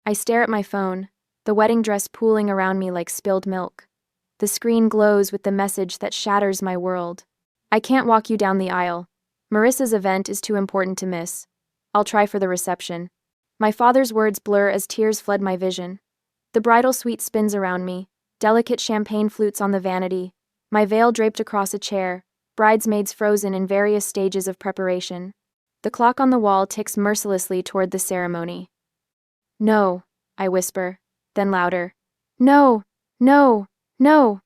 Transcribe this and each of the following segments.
I stare at my phone, the wedding dress pooling around me like spilled milk. The screen glows with the message that shatters my world. I can't walk you down the aisle. Marissa's event is too important to miss. I'll try for the reception. My father's words blur as tears flood my vision. The bridal suite spins around me, delicate champagne flutes on the vanity, my veil draped across a chair, bridesmaids frozen in various stages of preparation. The clock on the wall ticks mercilessly toward the ceremony. No, I whisper, then louder. No, no, no.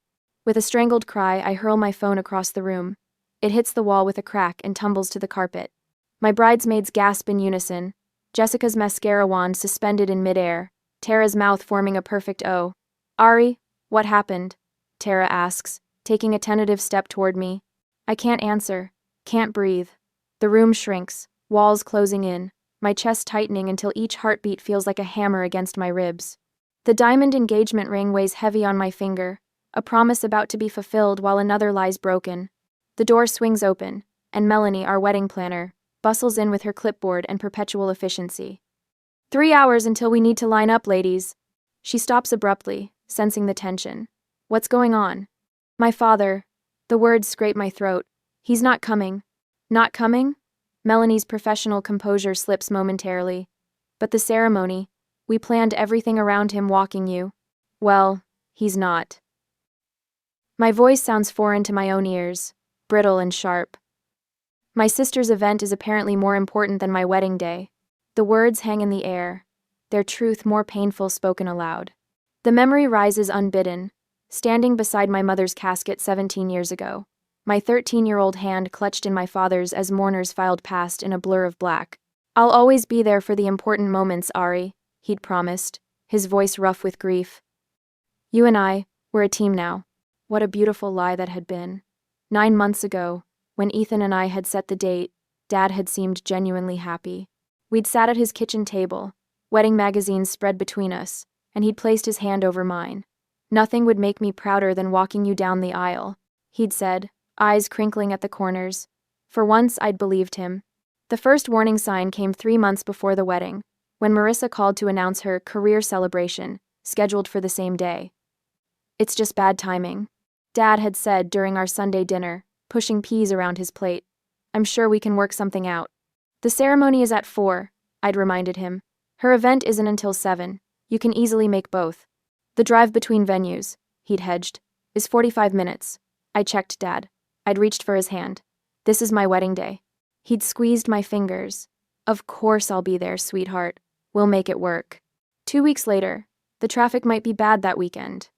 With a strangled cry, I hurl my phone across the room. It hits the wall with a crack and tumbles to the carpet. My bridesmaids gasp in unison, Jessica's mascara wand suspended in midair, Tara's mouth forming a perfect O. Ari, what happened? Tara asks, taking a tentative step toward me. I can't answer, can't breathe. The room shrinks, walls closing in, my chest tightening until each heartbeat feels like a hammer against my ribs. The diamond engagement ring weighs heavy on my finger, a promise about to be fulfilled while another lies broken. The door swings open, and Melanie, our wedding planner, bustles in with her clipboard and perpetual efficiency. 3 hours until we need to line up, ladies. She stops abruptly, sensing the tension. What's going on? My father. The words scrape my throat. He's not coming. Not coming? Melanie's professional composure slips momentarily. But the ceremony, we planned everything around him walking you. Well, he's not. My voice sounds foreign to my own ears, brittle and sharp. My sister's event is apparently more important than my wedding day. The words hang in the air, their truth more painful spoken aloud. The memory rises unbidden, standing beside my mother's casket 17 years ago. My 13-year-old hand clutched in my father's as mourners filed past in a blur of black. I'll always be there for the important moments, Ari, he'd promised, his voice rough with grief. You and I, we're a team now. What a beautiful lie that had been. 9 months ago, when Ethan and I had set the date, Dad had seemed genuinely happy. We'd sat at his kitchen table, wedding magazines spread between us, and he'd placed his hand over mine. Nothing would make me prouder than walking you down the aisle, he'd said, eyes crinkling at the corners. For once, I'd believed him. The first warning sign came 3 months before the wedding, when Marissa called to announce her career celebration, scheduled for the same day. It's just bad timing, Dad had said during our Sunday dinner, pushing peas around his plate. I'm sure we can work something out. The ceremony is at 4, I'd reminded him. Her event isn't until 7. You can easily make both. The drive between venues, he'd hedged, is 45 minutes. I checked Dad. I'd reached for his hand. This is my wedding day. He'd squeezed my fingers. Of course I'll be there, sweetheart. We'll make it work. 2 weeks later, the traffic might be bad that weekend.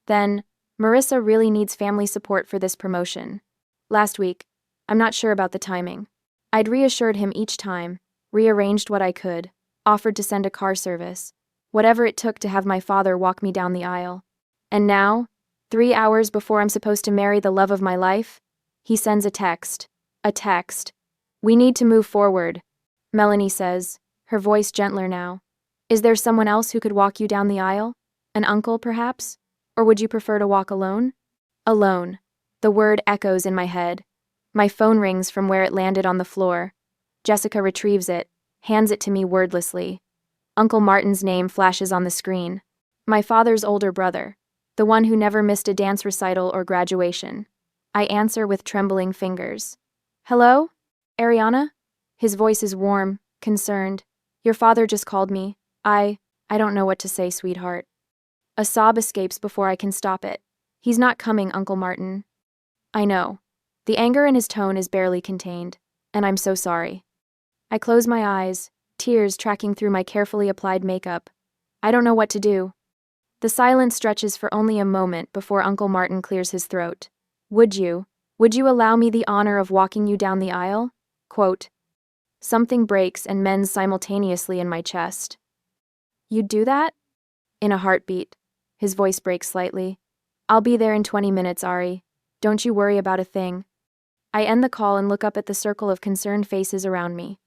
Then, Marissa really needs family support for this promotion. Last week, I'm not sure about the timing. I'd reassured him each time, rearranged what I could, offered to send a car service, whatever it took to have my father walk me down the aisle. And now, 3 hours before I'm supposed to marry the love of my life, he sends a text. A text. We need to move forward, Melanie says, her voice gentler now. Is there someone else who could walk you down the aisle? An uncle, perhaps? Or would you prefer to walk alone? Alone. The word echoes in my head. My phone rings from where it landed on the floor. Jessica retrieves it, hands it to me wordlessly. Uncle Martin's name flashes on the screen. My father's older brother, the one who never missed a dance recital or graduation. I answer with trembling fingers. Hello? Ariana? His voice is warm, concerned. Your father just called me. I don't know what to say, sweetheart. A sob escapes before I can stop it. He's not coming, Uncle Martin. I know. The anger in his tone is barely contained, and I'm so sorry. I close my eyes, tears tracking through my carefully applied makeup. I don't know what to do. The silence stretches for only a moment before Uncle Martin clears his throat. Would you allow me the honor of walking you down the aisle? Quote. Something breaks and mends simultaneously in my chest. You'd do that? In a heartbeat. His voice breaks slightly. I'll be there in 20 minutes, Ari. Don't you worry about a thing. I end the call and look up at the circle of concerned faces around me.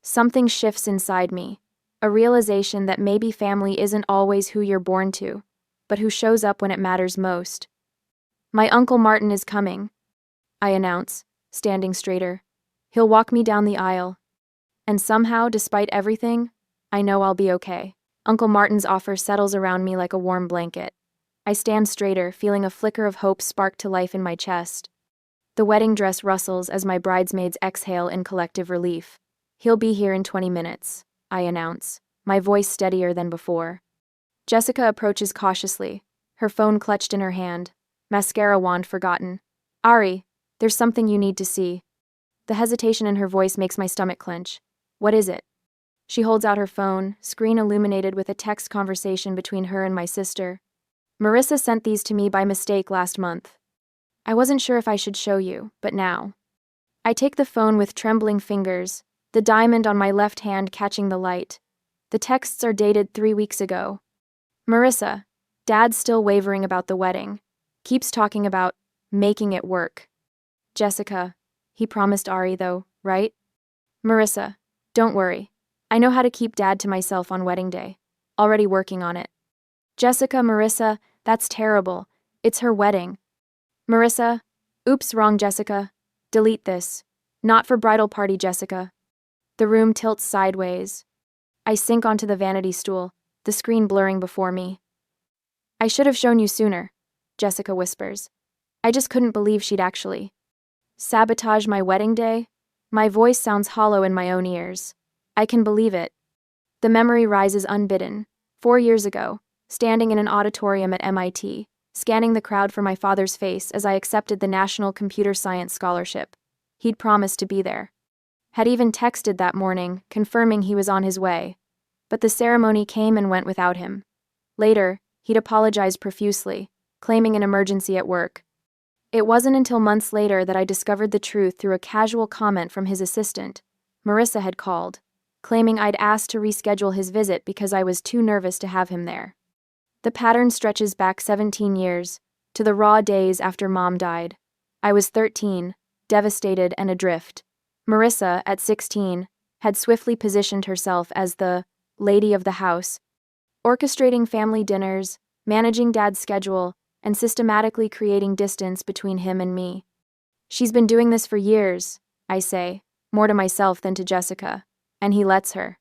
Something shifts inside me, a realization that maybe family isn't always who you're born to, but who shows up when it matters most. My Uncle Martin is coming, I announce, standing straighter. He'll walk me down the aisle. And somehow, despite everything, I know I'll be okay. Uncle Martin's offer settles around me like a warm blanket. I stand straighter, feeling a flicker of hope spark to life in my chest. The wedding dress rustles as my bridesmaids exhale in collective relief. He'll be here in 20 minutes, I announce, my voice steadier than before. Jessica approaches cautiously, her phone clutched in her hand, mascara wand forgotten. Ari, there's something you need to see. The hesitation in her voice makes my stomach clench. What is it? She holds out her phone, screen illuminated with a text conversation between her and my sister. Marissa sent these to me by mistake last month. I wasn't sure if I should show you, but now. I take the phone with trembling fingers, the diamond on my left hand catching the light. The texts are dated 3 weeks ago. Marissa, Dad's still wavering about the wedding. Keeps talking about making it work. Jessica, he promised Ari though, right? Marissa, don't worry. I know how to keep Dad to myself on wedding day. Already working on it. Jessica, Marissa, that's terrible. It's her wedding. Marissa, oops, wrong Jessica. Delete this. Not for bridal party, Jessica. The room tilts sideways. I sink onto the vanity stool, the screen blurring before me. I should have shown you sooner, Jessica whispers. I just couldn't believe she'd actually sabotage my wedding day. My voice sounds hollow in my own ears. I can believe it. The memory rises unbidden. 4 years ago, standing in an auditorium at MIT, scanning the crowd for my father's face as I accepted the National Computer Science Scholarship. He'd promised to be there. Had even texted that morning, confirming he was on his way. But the ceremony came and went without him. Later, he'd apologized profusely, claiming an emergency at work. It wasn't until months later that I discovered the truth through a casual comment from his assistant. Marissa had called, claiming I'd asked to reschedule his visit because I was too nervous to have him there. The pattern stretches back 17 years, to the raw days after Mom died. I was 13, devastated and adrift. Marissa, at 16, had swiftly positioned herself as the lady of the house, orchestrating family dinners, managing Dad's schedule, and systematically creating distance between him and me. She's been doing this for years, I say, more to myself than to Jessica, and he lets her.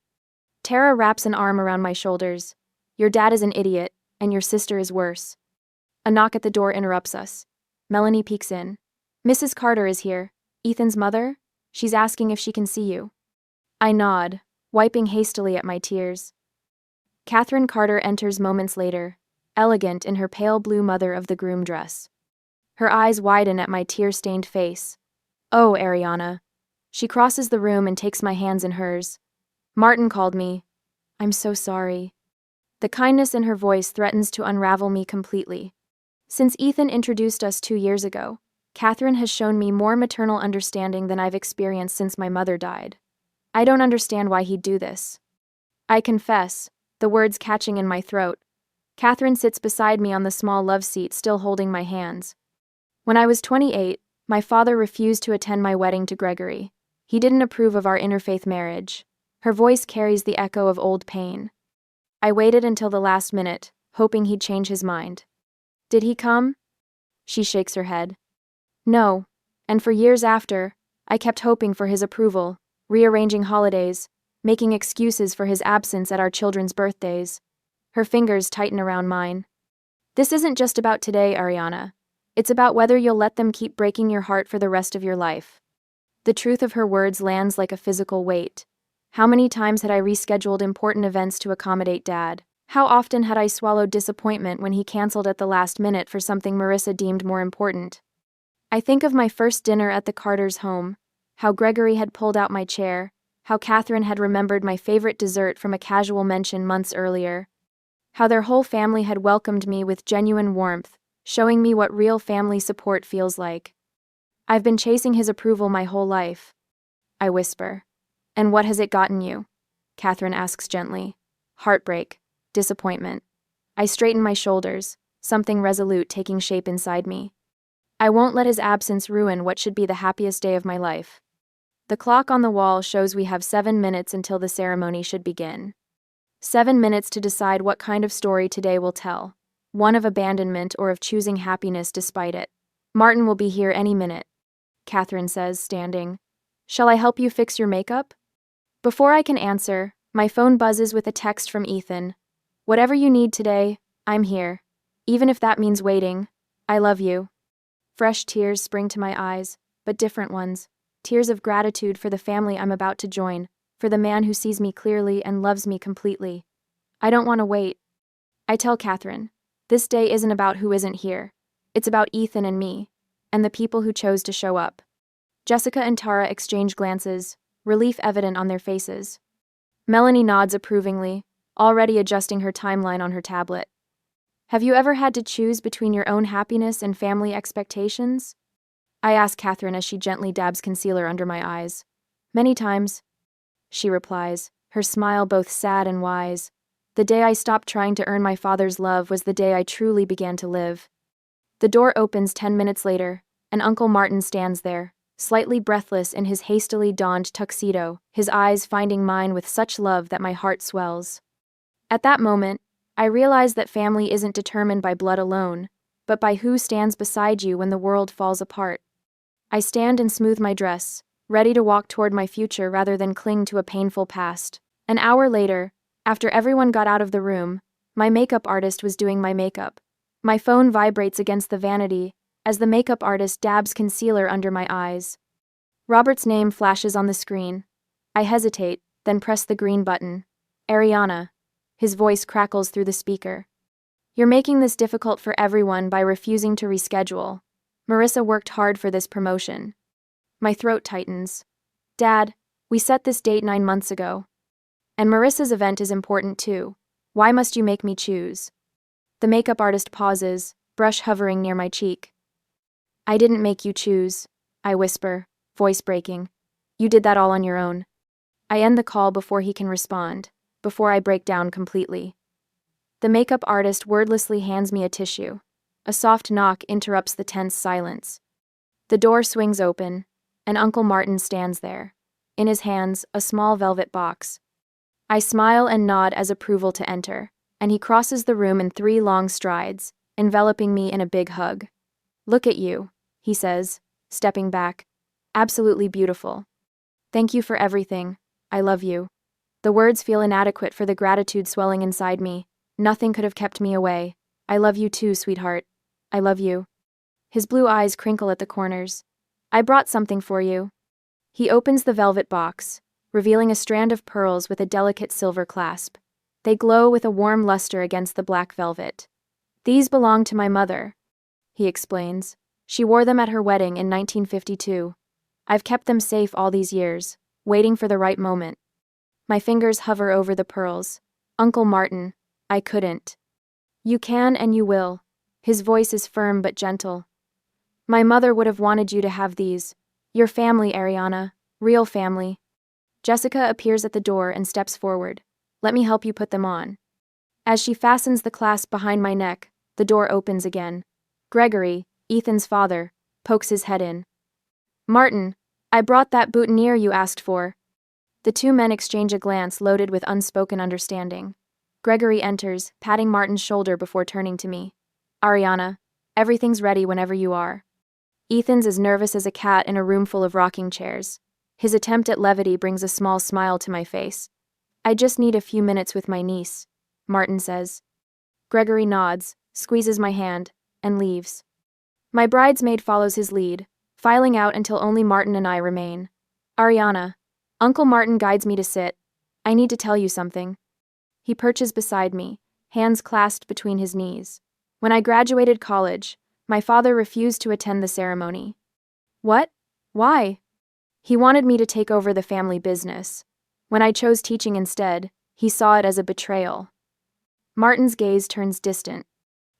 Tara wraps an arm around my shoulders. Your dad is an idiot, and your sister is worse. A knock at the door interrupts us. Melanie peeks in. Mrs. Carter is here. Ethan's mother? She's asking if she can see you. I nod, wiping hastily at my tears. Catherine Carter enters moments later, elegant in her pale blue mother of the groom dress. Her eyes widen at my tear-stained face. Oh, Ariana. She crosses the room and takes my hands in hers. Martin called me. I'm so sorry. The kindness in her voice threatens to unravel me completely. Since Ethan introduced us 2 years ago, Catherine has shown me more maternal understanding than I've experienced since my mother died. I don't understand why he'd do this. I confess, the words catching in my throat. Catherine sits beside me on the small love seat, still holding my hands. When I was 28, my father refused to attend my wedding to Gregory. He didn't approve of our interfaith marriage. Her voice carries the echo of old pain. I waited until the last minute, hoping he'd change his mind. Did he come? She shakes her head. No, and for years after, I kept hoping for his approval, rearranging holidays, making excuses for his absence at our children's birthdays. Her fingers tighten around mine. This isn't just about today, Ariana. It's about whether you'll let them keep breaking your heart for the rest of your life. The truth of her words lands like a physical weight. How many times had I rescheduled important events to accommodate Dad? How often had I swallowed disappointment when he canceled at the last minute for something Marissa deemed more important? I think of my first dinner at the Carters' home, how Gregory had pulled out my chair, how Catherine had remembered my favorite dessert from a casual mention months earlier, how their whole family had welcomed me with genuine warmth, showing me what real family support feels like. I've been chasing his approval my whole life. I whisper. And what has it gotten you? Catherine asks gently. Heartbreak. Disappointment. I straighten my shoulders, something resolute taking shape inside me. I won't let his absence ruin what should be the happiest day of my life. The clock on the wall shows we have 7 minutes until the ceremony should begin. 7 minutes to decide what kind of story today will tell. One of abandonment or of choosing happiness despite it. Martin will be here any minute, Catherine says, standing. Shall I help you fix your makeup? Before I can answer, my phone buzzes with a text from Ethan. Whatever you need today, I'm here. Even if that means waiting. I love you. Fresh tears spring to my eyes, but different ones. Tears of gratitude for the family I'm about to join, for the man who sees me clearly and loves me completely. I don't want to wait. I tell Catherine, this day isn't about who isn't here. It's about Ethan and me, and the people who chose to show up. Jessica and Tara exchange glances, relief evident on their faces. Melanie nods approvingly, already adjusting her timeline on her tablet. Have you ever had to choose between your own happiness and family expectations? I ask Catherine as she gently dabs concealer under my eyes. Many times, she replies, her smile both sad and wise. The day I stopped trying to earn my father's love was the day I truly began to live. The door opens 10 minutes later, and Uncle Martin stands there, slightly breathless in his hastily donned tuxedo, his eyes finding mine with such love that my heart swells. At that moment, I realize that family isn't determined by blood alone, but by who stands beside you when the world falls apart. I stand and smooth my dress, ready to walk toward my future rather than cling to a painful past. An hour later, after everyone got out of the room, my makeup artist was doing my makeup. My phone vibrates against the vanity as the makeup artist dabs concealer under my eyes. Robert's name flashes on the screen. I hesitate, then press the green button. Ariana. His voice crackles through the speaker. You're making this difficult for everyone by refusing to reschedule. Marissa worked hard for this promotion. My throat tightens. Dad, we set this date 9 months ago. And Marissa's event is important too. Why must you make me choose? The makeup artist pauses, brush hovering near my cheek. I didn't make you choose, I whisper, voice breaking. You did that all on your own. I end the call before he can respond, before I break down completely. The makeup artist wordlessly hands me a tissue. A soft knock interrupts the tense silence. The door swings open, and Uncle Martin stands there. In his hands, a small velvet box. I smile and nod as approval to enter, and he crosses the room in 3 long strides, enveloping me in a big hug. Look at you, he says, stepping back. Absolutely beautiful. Thank you for everything. I love you. The words feel inadequate for the gratitude swelling inside me. Nothing could have kept me away. I love you too, sweetheart. I love you. His blue eyes crinkle at the corners. I brought something for you. He opens the velvet box, revealing a strand of pearls with a delicate silver clasp. They glow with a warm luster against the black velvet. These belong to my mother, he explains. She wore them at her wedding in 1952. I've kept them safe all these years, waiting for the right moment. My fingers hover over the pearls. Uncle Martin, I couldn't. You can and you will. His voice is firm but gentle. My mother would have wanted you to have these. Your family, Ariana. Real family. Jessica appears at the door and steps forward. Let me help you put them on. As she fastens the clasp behind my neck, the door opens again. Gregory, Ethan's father, pokes his head in. Martin, I brought that boutonniere you asked for. The 2 men exchange a glance loaded with unspoken understanding. Gregory enters, patting Martin's shoulder before turning to me. Ariana, everything's ready whenever you are. Ethan's as nervous as a cat in a room full of rocking chairs. His attempt at levity brings a small smile to my face. I just need a few minutes with my niece, Martin says. Gregory nods, squeezes my hand, and leaves. My bridesmaid follows his lead, filing out until only Martin and I remain. Ariana, Uncle Martin guides me to sit. I need to tell you something. He perches beside me, hands clasped between his knees. When I graduated college, my father refused to attend the ceremony. What? Why? He wanted me to take over the family business. When I chose teaching instead, he saw it as a betrayal. Martin's gaze turns distant.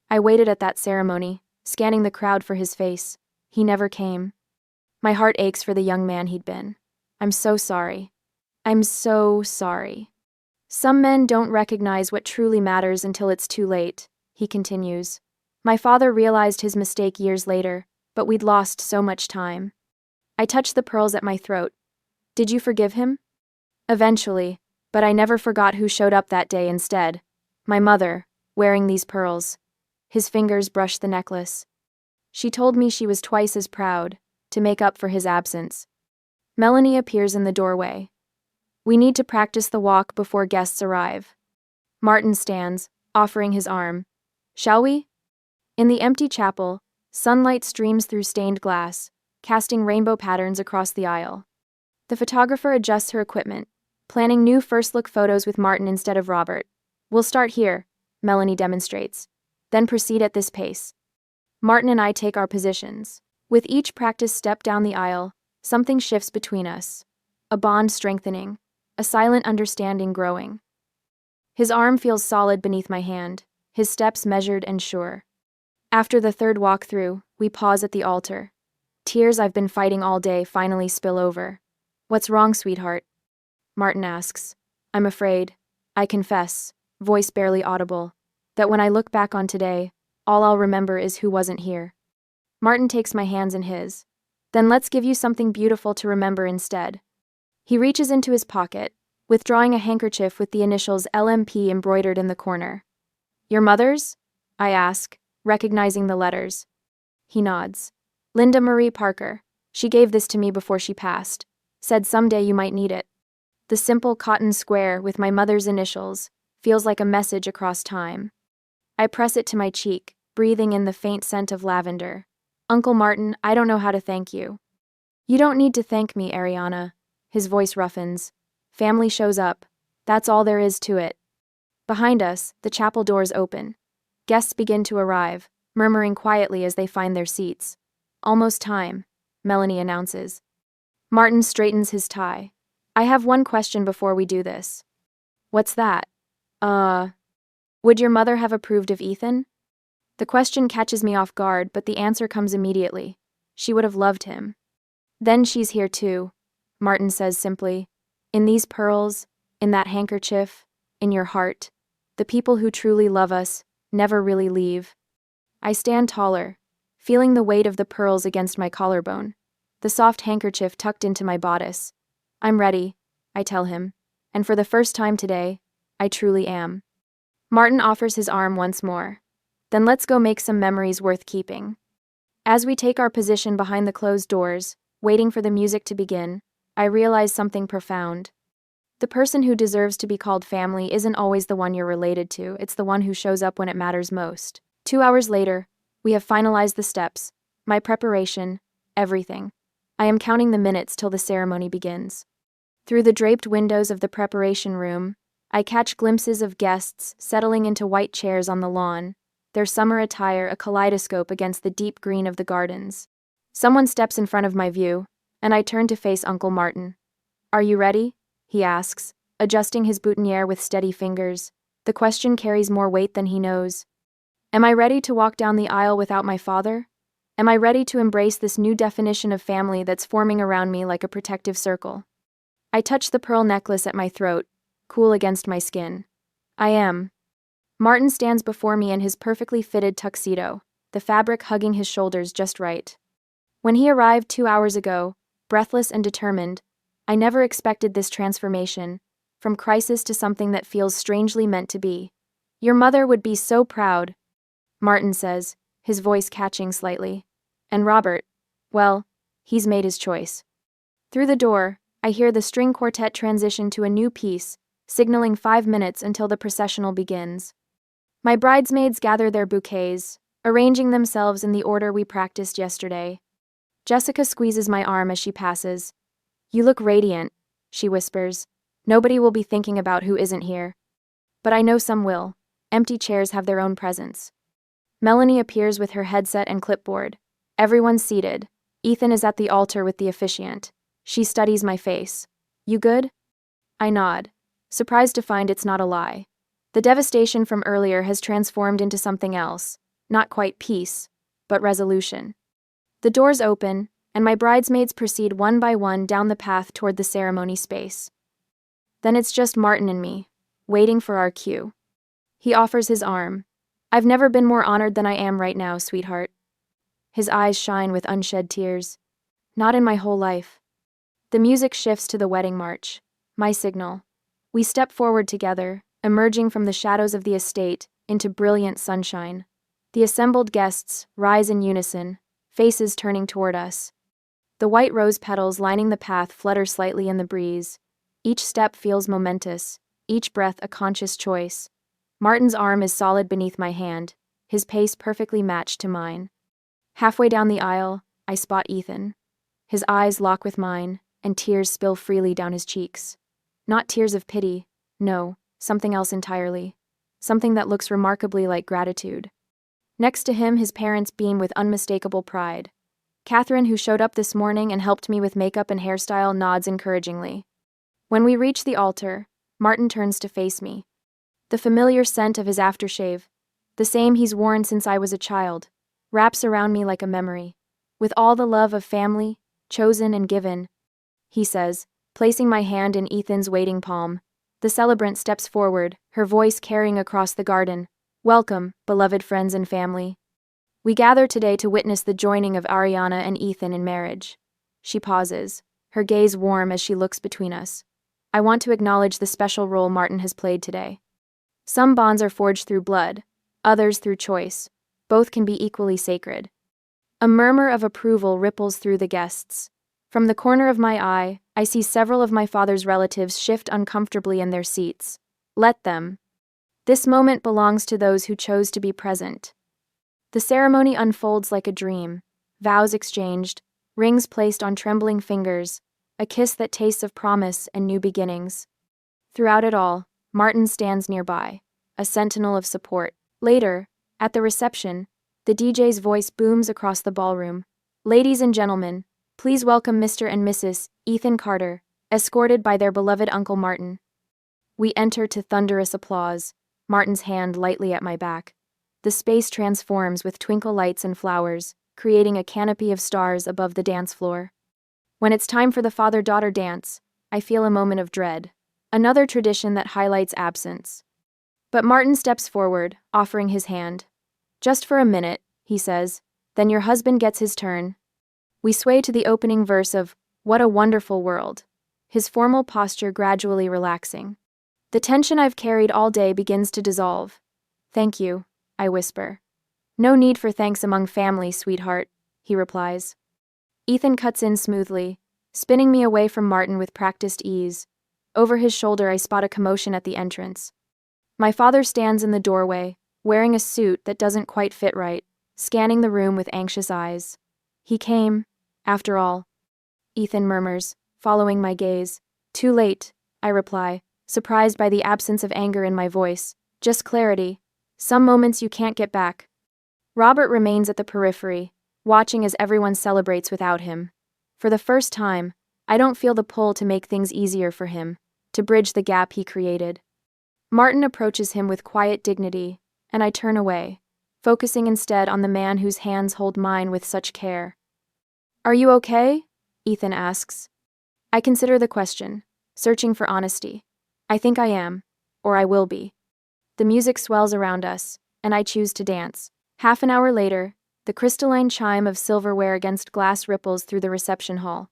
I waited at that ceremony, scanning the crowd for his face. He never came. My heart aches for the young man he'd been. I'm so sorry. I'm so sorry. Some men don't recognize what truly matters until it's too late, he continues. My father realized his mistake years later, but we'd lost so much time. I touched the pearls at my throat. Did you forgive him? Eventually, but I never forgot who showed up that day instead. My mother, wearing these pearls. His fingers brushed the necklace. She told me she was twice as proud, to make up for his absence. Melanie appears in the doorway. We need to practice the walk before guests arrive. Martin stands, offering his arm. Shall we? In the empty chapel, sunlight streams through stained glass, casting rainbow patterns across the aisle. The photographer adjusts her equipment, planning new first-look photos with Martin instead of Robert. We'll start here, Melanie demonstrates, then proceed at this pace. Martin and I take our positions. With each practice step down the aisle, something shifts between us. A bond strengthening, a silent understanding growing. His arm feels solid beneath my hand, his steps measured and sure. After the third walk-through, we pause at the altar. Tears I've been fighting all day finally spill over. What's wrong, sweetheart? Martin asks. I'm afraid, I confess, voice barely audible, that when I look back on today, all I'll remember is who wasn't here. Martin takes my hands in his. Then let's give you something beautiful to remember instead. He reaches into his pocket, withdrawing a handkerchief with the initials LMP embroidered in the corner. Your mother's? I ask, recognizing the letters. He nods. Linda Marie Parker. She gave this to me before she passed. Said someday you might need it. The simple cotton square with my mother's initials feels like a message across time. I press it to my cheek, breathing in the faint scent of lavender. Uncle Martin, I don't know how to thank you. You don't need to thank me, Ariana. His voice roughens. Family shows up. That's all there is to it. Behind us, the chapel doors open. Guests begin to arrive, murmuring quietly as they find their seats. Almost time, Melanie announces. Martin straightens his tie. I have one question before we do this. What's that? Would your mother have approved of Ethan? The question catches me off guard, but the answer comes immediately. She would have loved him. Then she's here too, Martin says simply. In these pearls, in that handkerchief, in your heart. The people who truly love us never really leave. I stand taller, feeling the weight of the pearls against my collarbone, the soft handkerchief tucked into my bodice. I'm ready, I tell him, and for the first time today, I truly am. Martin offers his arm once more. Then let's go make some memories worth keeping. As we take our position behind the closed doors, waiting for the music to begin, I realize something profound. The person who deserves to be called family isn't always the one you're related to, it's the one who shows up when it matters most. 2 hours later, we have finalized the steps, my preparation, everything. I am counting the minutes till the ceremony begins. Through the draped windows of the preparation room, I catch glimpses of guests settling into white chairs on the lawn, their summer attire a kaleidoscope against the deep green of the gardens. Someone steps in front of my view, and I turn to face Uncle Martin. Are you ready? He asks, adjusting his boutonniere with steady fingers. The question carries more weight than he knows. Am I ready to walk down the aisle without my father? Am I ready to embrace this new definition of family that's forming around me like a protective circle? I touch the pearl necklace at my throat, cool against my skin. I am. Martin stands before me in his perfectly fitted tuxedo, the fabric hugging his shoulders just right. When he arrived 2 hours ago, breathless and determined, I never expected this transformation, from crisis to something that feels strangely meant to be. Your mother would be so proud, Martin says, his voice catching slightly. And Robert, well, he's made his choice. Through the door, I hear the string quartet transition to a new piece, signaling 5 minutes until the processional begins. My bridesmaids gather their bouquets, arranging themselves in the order we practiced yesterday. Jessica squeezes my arm as she passes. You look radiant, she whispers. Nobody will be thinking about who isn't here. But I know some will. Empty chairs have their own presence. Melanie appears with her headset and clipboard. Everyone's seated. Ethan is at the altar with the officiant. She studies my face. You good? I nod, surprised to find it's not a lie. The devastation from earlier has transformed into something else, not quite peace, but resolution. The doors open, and my bridesmaids proceed one by one down the path toward the ceremony space. Then it's just Martin and me, waiting for our cue. He offers his arm. I've never been more honored than I am right now, sweetheart. His eyes shine with unshed tears. Not in my whole life. The music shifts to the wedding march, my signal. We step forward together, emerging from the shadows of the estate into brilliant sunshine. The assembled guests rise in unison, faces turning toward us. The white rose petals lining the path flutter slightly in the breeze. Each step feels momentous, each breath a conscious choice. Martin's arm is solid beneath my hand, his pace perfectly matched to mine. Halfway down the aisle, I spot Ethan. His eyes lock with mine, and tears spill freely down his cheeks. Not tears of pity, no, something else entirely. Something that looks remarkably like gratitude. Next to him, his parents beam with unmistakable pride. Catherine, who showed up this morning and helped me with makeup and hairstyle, nods encouragingly. When we reach the altar, Martin turns to face me. The familiar scent of his aftershave, the same he's worn since I was a child, wraps around me like a memory. With all the love of family, chosen and given, he says, placing my hand in Ethan's waiting palm. The celebrant steps forward, her voice carrying across the garden. Welcome, beloved friends and family. We gather today to witness the joining of Ariana and Ethan in marriage. She pauses, her gaze warm as she looks between us. I want to acknowledge the special role Martin has played today. Some bonds are forged through blood, others through choice. Both can be equally sacred. A murmur of approval ripples through the guests. From the corner of my eye, I see several of my father's relatives shift uncomfortably in their seats. Let them. This moment belongs to those who chose to be present. The ceremony unfolds like a dream, vows exchanged, rings placed on trembling fingers, a kiss that tastes of promise and new beginnings. Throughout it all, Martin stands nearby, a sentinel of support. Later, at the reception, the DJ's voice booms across the ballroom. Ladies and gentlemen, please welcome Mr. and Mrs. Ethan Carter, escorted by their beloved Uncle Martin. We enter to thunderous applause, Martin's hand lightly at my back. The space transforms with twinkle lights and flowers, creating a canopy of stars above the dance floor. When it's time for the father-daughter dance, I feel a moment of dread, another tradition that highlights absence. But Martin steps forward, offering his hand. Just for a minute, he says, then your husband gets his turn. We sway to the opening verse of What a Wonderful World, his formal posture gradually relaxing. The tension I've carried all day begins to dissolve. Thank you, I whisper. No need for thanks among family, sweetheart, he replies. Ethan cuts in smoothly, spinning me away from Martin with practiced ease. Over his shoulder, I spot a commotion at the entrance. My father stands in the doorway, wearing a suit that doesn't quite fit right, scanning the room with anxious eyes. He came, after all, Ethan murmurs, following my gaze. Too late, I reply, surprised by the absence of anger in my voice. Just clarity. Some moments you can't get back. Robert remains at the periphery, watching as everyone celebrates without him. For the first time, I don't feel the pull to make things easier for him, to bridge the gap he created. Martin approaches him with quiet dignity, and I turn away, focusing instead on the man whose hands hold mine with such care. Are you okay? Ethan asks. I consider the question, searching for honesty. I think I am, or I will be. The music swells around us, and I choose to dance. Half an hour later, the crystalline chime of silverware against glass ripples through the reception hall.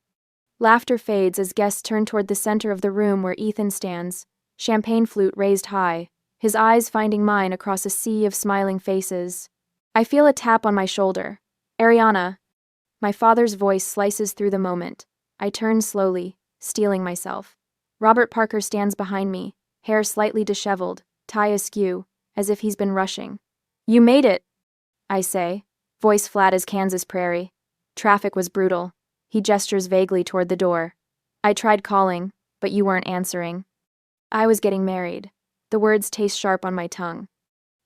Laughter fades as guests turn toward the center of the room where Ethan stands, champagne flute raised high, his eyes finding mine across a sea of smiling faces. I feel a tap on my shoulder. Ariana. My father's voice slices through the moment. I turn slowly, steeling myself. Robert Parker stands behind me, hair slightly disheveled, tie askew, as if he's been rushing. You made it, I say, voice flat as Kansas prairie. Traffic was brutal. He gestures vaguely toward the door. I tried calling, but you weren't answering. I was getting married. The words taste sharp on my tongue.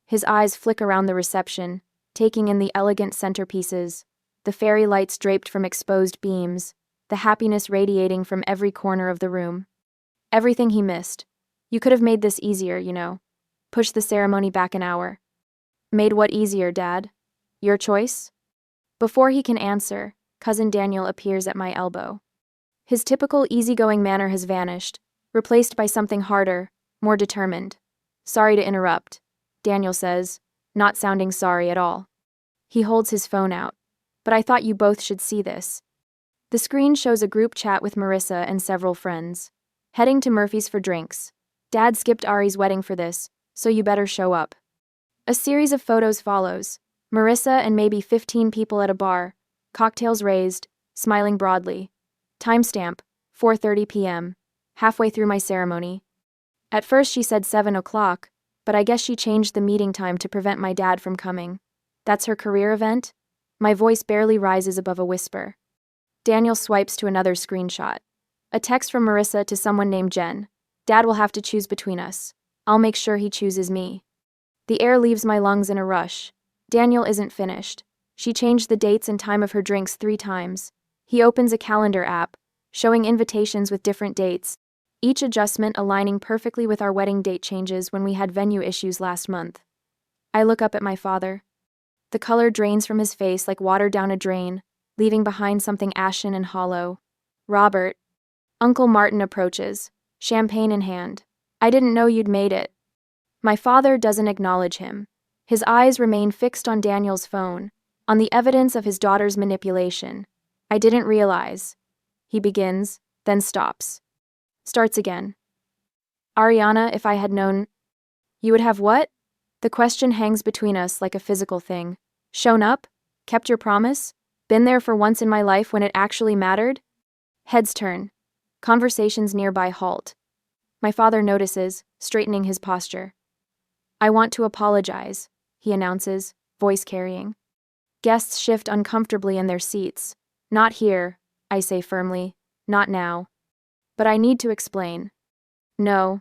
His eyes flick around the reception, taking in the elegant centerpieces, the fairy lights draped from exposed beams, the happiness radiating from every corner of the room. Everything he missed. You could have made this easier, you know. Pushed the ceremony back an hour. Made what easier, Dad? Your choice? Before he can answer, Cousin Daniel appears at my elbow. His typical easygoing manner has vanished, replaced by something harder, more determined. Sorry to interrupt, Daniel says, not sounding sorry at all. He holds his phone out. But I thought you both should see this. The screen shows a group chat with Marissa and several friends. Heading to Murphy's for drinks. Dad skipped Ari's wedding for this, so you better show up. A series of photos follows. Marissa and maybe 15 people at a bar, cocktails raised, smiling broadly. Timestamp, 4:30 p.m. Halfway through my ceremony. At first she said 7 o'clock, but I guess she changed the meeting time to prevent my dad from coming. That's her career event? My voice barely rises above a whisper. Daniel swipes to another screenshot. A text from Marissa to someone named Jen. Dad will have to choose between us. I'll make sure he chooses me. The air leaves my lungs in a rush. Daniel isn't finished. She changed the dates and time of her drinks 3 times. He opens a calendar app, showing invitations with different dates, each adjustment aligning perfectly with our wedding date changes when we had venue issues last month. I look up at my father. The color drains from his face like water down a drain, leaving behind something ashen and hollow. Robert. Uncle Martin approaches, champagne in hand. I didn't know you'd made it. My father doesn't acknowledge him. His eyes remain fixed on Daniel's phone, on the evidence of his daughter's manipulation. I didn't realize. He begins, then stops. Starts again. Ariana, if I had known. You would have what? The question hangs between us like a physical thing. Shown up? Kept your promise? Been there for once in my life when it actually mattered? Heads turn. Conversations nearby halt. My father notices, straightening his posture. I want to apologize, he announces, voice carrying. Guests shift uncomfortably in their seats. Not here, I say firmly. Not now. But I need to explain. No.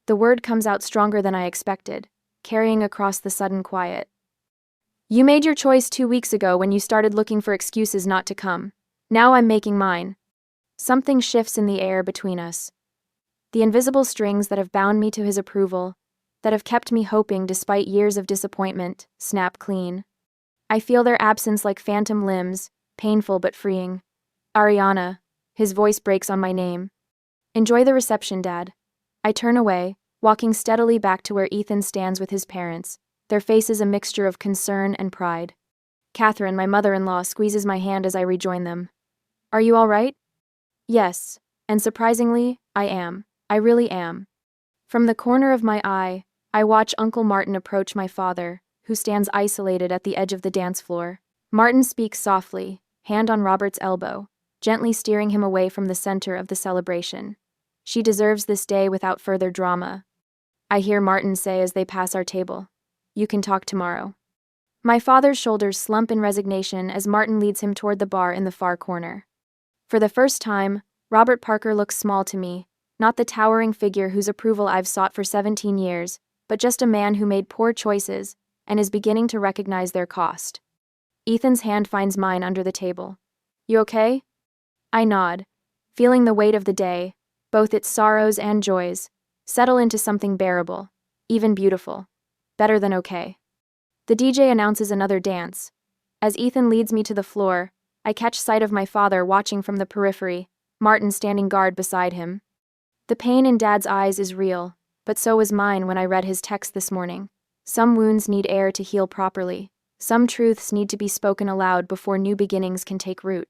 The word comes out stronger than I expected, carrying across the sudden quiet. You made your choice 2 weeks ago when you started looking for excuses not to come. Now I'm making mine. Something shifts in the air between us. The invisible strings that have bound me to his approval, that have kept me hoping despite years of disappointment, snap clean. I feel their absence like phantom limbs, painful but freeing. Ariana. His voice breaks on my name. Enjoy the reception, Dad. I turn away, walking steadily back to where Ethan stands with his parents, their faces a mixture of concern and pride. Catherine, my mother-in-law, squeezes my hand as I rejoin them. Are you all right? Yes, and surprisingly, I am. I really am. From the corner of my eye, I watch Uncle Martin approach my father, who stands isolated at the edge of the dance floor. Martin speaks softly, hand on Robert's elbow, gently steering him away from the center of the celebration. She deserves this day without further drama. I hear Martin say as they pass our table, You can talk tomorrow. My father's shoulders slump in resignation as Martin leads him toward the bar in the far corner. For the first time, Robert Parker looks small to me, not the towering figure whose approval I've sought for 17 years, but just a man who made poor choices and is beginning to recognize their cost. Ethan's hand finds mine under the table. You okay? I nod, feeling the weight of the day, both its sorrows and joys, settle into something bearable, even beautiful, better than okay. The DJ announces another dance. As Ethan leads me to the floor, I catch sight of my father watching from the periphery, Martin standing guard beside him. The pain in Dad's eyes is real, but so was mine when I read his text this morning. Some wounds need air to heal properly. Some truths need to be spoken aloud before new beginnings can take root.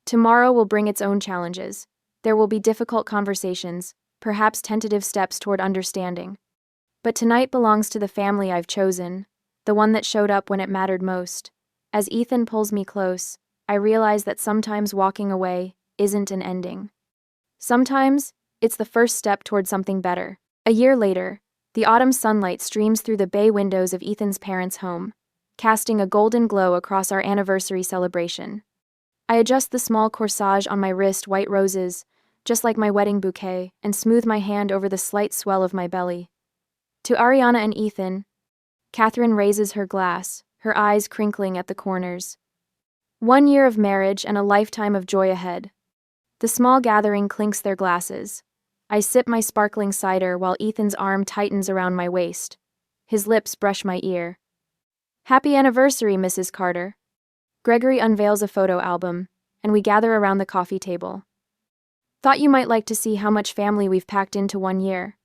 Tomorrow will bring its own challenges. There will be difficult conversations, perhaps tentative steps toward understanding. But tonight belongs to the family I've chosen, the one that showed up when it mattered most. As Ethan pulls me close, I realize that sometimes walking away isn't an ending. Sometimes, it's the first step toward something better. A year later, the autumn sunlight streams through the bay windows of Ethan's parents' home, casting a golden glow across our anniversary celebration. I adjust the small corsage on my wrist, white roses, just like my wedding bouquet, and smooth my hand over the slight swell of my belly. To Ariana and Ethan, Catherine raises her glass, her eyes crinkling at the corners. 1 year of marriage and a lifetime of joy ahead. The small gathering clinks their glasses. I sip my sparkling cider while Ethan's arm tightens around my waist. His lips brush my ear. Happy anniversary, Mrs. Carter. Gregory unveils a photo album, and we gather around the coffee table. Thought you might like to see how much family we've packed into 1 year.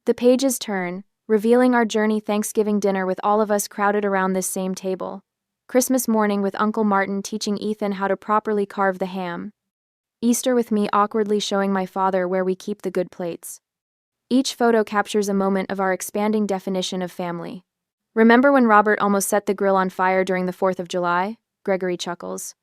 The pages turn, revealing our journey Thanksgiving dinner with all of us crowded around this same table. Christmas morning with Uncle Martin teaching Ethan how to properly carve the ham. Easter with me awkwardly showing my father where we keep the good plates. Each photo captures a moment of our expanding definition of family. Remember when Robert almost set the grill on fire during the 4th of July? Gregory chuckles.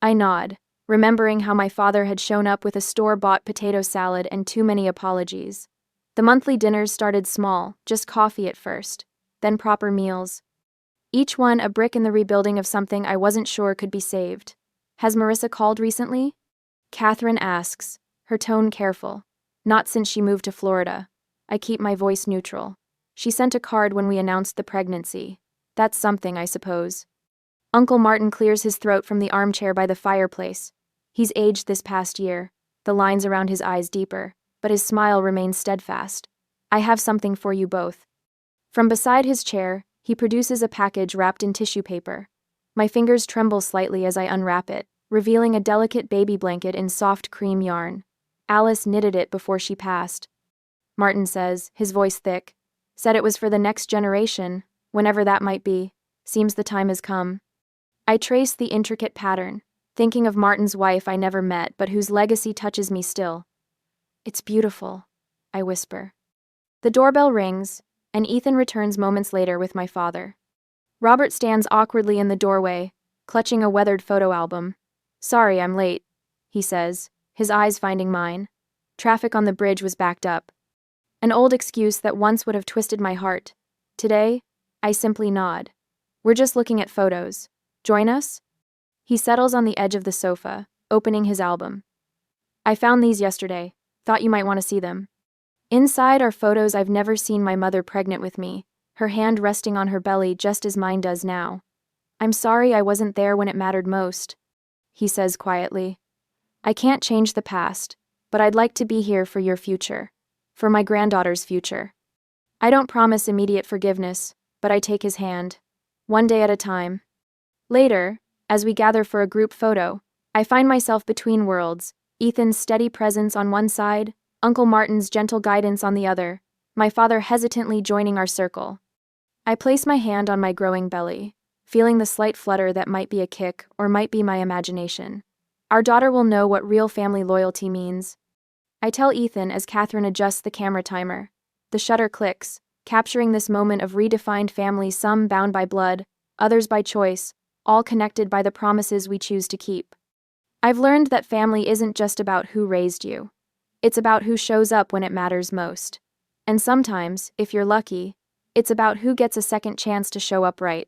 I nod, remembering how my father had shown up with a store-bought potato salad and too many apologies. The monthly dinners started small, just coffee at first, then proper meals. Each one a brick in the rebuilding of something I wasn't sure could be saved. Has Marissa called recently? Catherine asks, her tone careful. Not since she moved to Florida. I keep my voice neutral. She sent a card when we announced the pregnancy. That's something, I suppose. Uncle Martin clears his throat from the armchair by the fireplace. He's aged this past year, the lines around his eyes deeper, but his smile remains steadfast. I have something for you both. From beside his chair, he produces a package wrapped in tissue paper. My fingers tremble slightly as I unwrap it, revealing a delicate baby blanket in soft cream yarn. Alice knitted it before she passed. Martin says, his voice thick. Said it was for the next generation, whenever that might be. Seems the time has come. I trace the intricate pattern, thinking of Martin's wife I never met but whose legacy touches me still. It's beautiful, I whisper. The doorbell rings, and Ethan returns moments later with my father. Robert stands awkwardly in the doorway, clutching a weathered photo album. Sorry, I'm late, he says, his eyes finding mine. Traffic on the bridge was backed up. An old excuse that once would have twisted my heart. Today, I simply nod. We're just looking at photos. Join us? He settles on the edge of the sofa, opening his album. I found these yesterday. Thought you might want to see them. Inside are photos I've never seen my mother pregnant with me, her hand resting on her belly just as mine does now. I'm sorry I wasn't there when it mattered most, he says quietly. I can't change the past, but I'd like to be here for your future, for my granddaughter's future. I don't promise immediate forgiveness, but I take his hand, one day at a time. Later, as we gather for a group photo, I find myself between worlds, Ethan's steady presence on one side, Uncle Martin's gentle guidance on the other, my father hesitantly joining our circle. I place my hand on my growing belly, feeling the slight flutter that might be a kick or might be my imagination. Our daughter will know what real family loyalty means. I tell Ethan as Catherine adjusts the camera timer. The shutter clicks, capturing this moment of redefined family, some bound by blood, others by choice, all connected by the promises we choose to keep. I've learned that family isn't just about who raised you. It's about who shows up when it matters most. And sometimes, if you're lucky, it's about who gets a second chance to show up right.